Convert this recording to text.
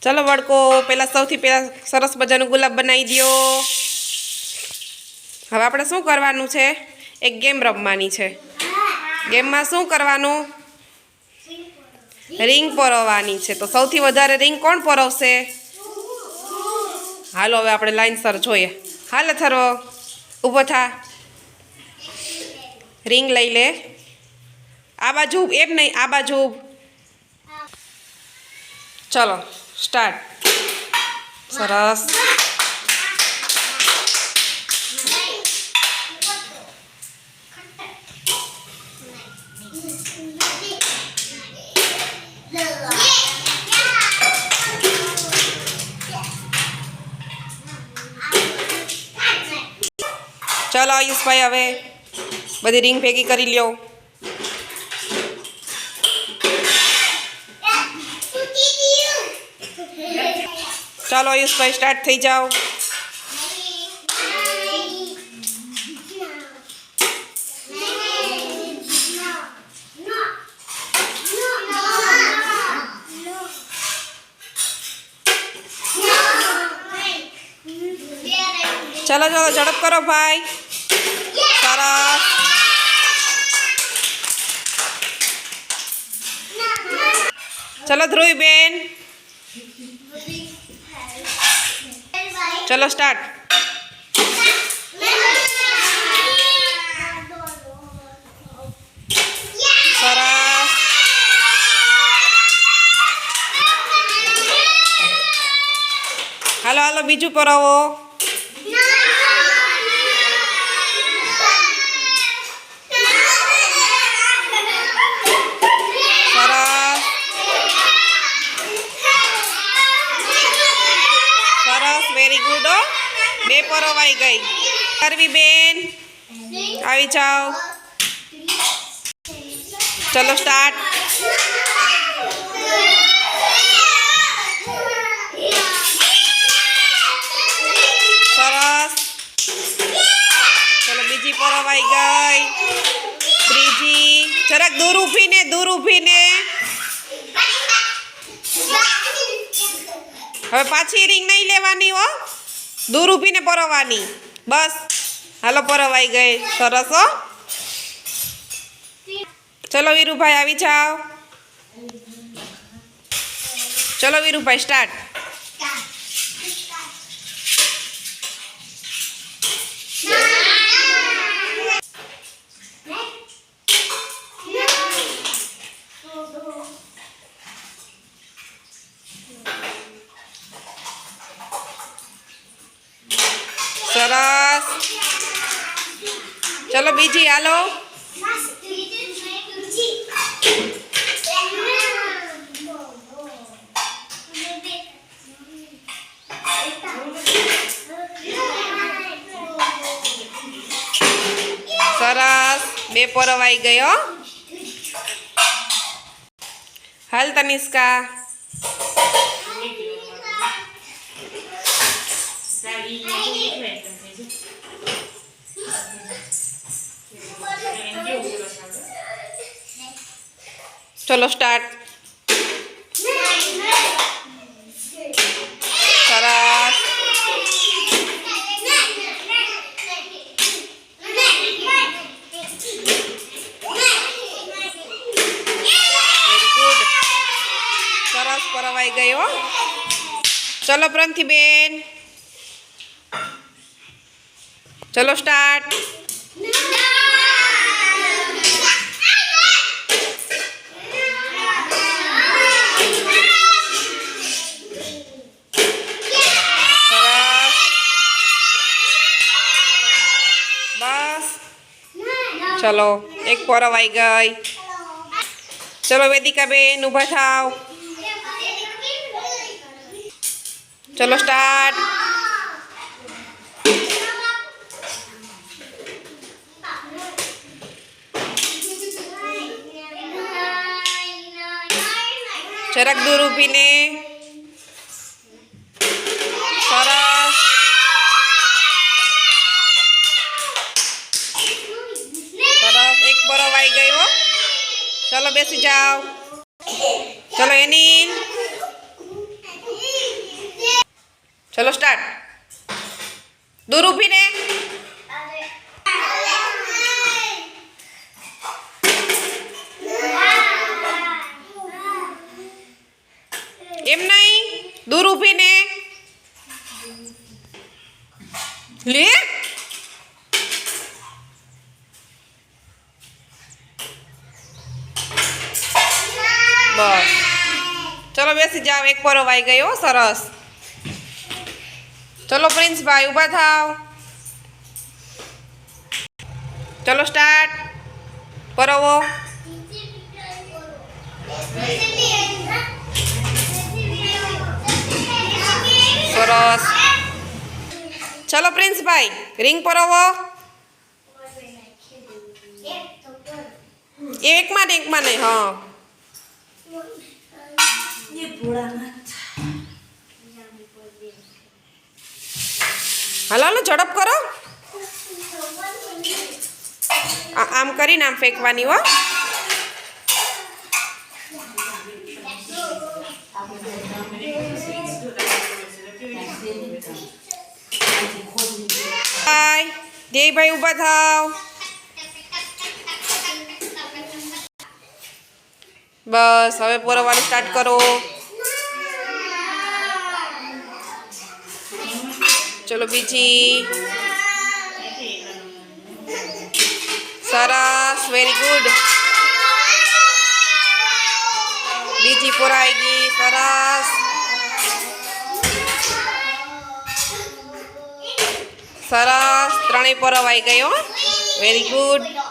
चलो बड़को पहला सौथी पहला सरस मजानुं गुलाब बनावी दो। हवे आपणे शुं करवानुं छे? एक गेम रमवानी छे। गेम में शुं करवानुं? रिंग परोवानी छे। तो सौथी वधारे रिंग कोण परोवशे? हालो हवे आपणे लाइनसर जोईए। हाल थरो ऊभो था। रिंग लई ले। आ बाजू एम नहीं, आ बाजू। चलो स्टार्ट। सरस। चलो आयुष भाई हवे बधी रिंग भेगी करी लो। चलो आयुष भाई स्टार्ट थई जाओ। चलो चलो झड़प करो भाई। सरस। चलो ध्रुवी बेन। चलो स्टार्ट। सरस। हालो हालो बीजू परावो। Very good. बे परोवाई गई। करवी बेन आई जाओ। चलो स्टार्ट। सरस। चलो बीजी परोवाई गई। त्रीजी जरा दूर ऊभी ने, दूर ऊभी ने। હવે પાછી રિંગ નહીં લેવાની હો, દૂર ઊભીને પરોવાની બસ। હાલો પરોવાઈ ગઈ। સરસ હો। ચલો વીરુભાઈ આવી જાઓ। ચલો વીરુભાઈ સ્ટાર્ટ। सरस। चलो बीजी हालो। सरस। बे परोवाई गयो। हाल तनिष्का। चलो start. Saras. Very good. Saras परोवाई गयो। चलो प्रंथी बेन। चलो स्टार्ट। बस चलो एक परोवाई गई। चलो वेदिका बेन ऊभा थाओ। चलो स्टार्ट। जरक दूर ऊभी ने। सरस। सरस एक परोवाई गई हो। चलो बेसी जाओ। चलो एनिल। ચલો સ્ટાર્ટ. દૂર ઊભીને. એમ નહીં, દૂર ઊભીને. લે બસ ચલો બેસી જાઓ. એક પરોવાઈ ગયો. સરસ. ચલો પ્રિન્સભાઈ ઊભા થાવ. ચલો સ્ટાર્ટ. પરોવો. સરસ. ચલો પ્રિન્સભાઈ રિંગ પરોવો. એકમાં નહીં, હા. હાલો હાલો ઝડપ કરો. આમ કરીને આમ ફેંકવાની હો. હાય દેવભાઈ ઊભા થાવ. બસ હવે પોરવાનું સ્ટાર્ટ કરો. ચલો બીજી. સરસ, વેરી ગુડ. બીજી પોરાઈ ગઈ. સરસ સરસ. ત્રણેય પરોવાઈ ગયો. Very good.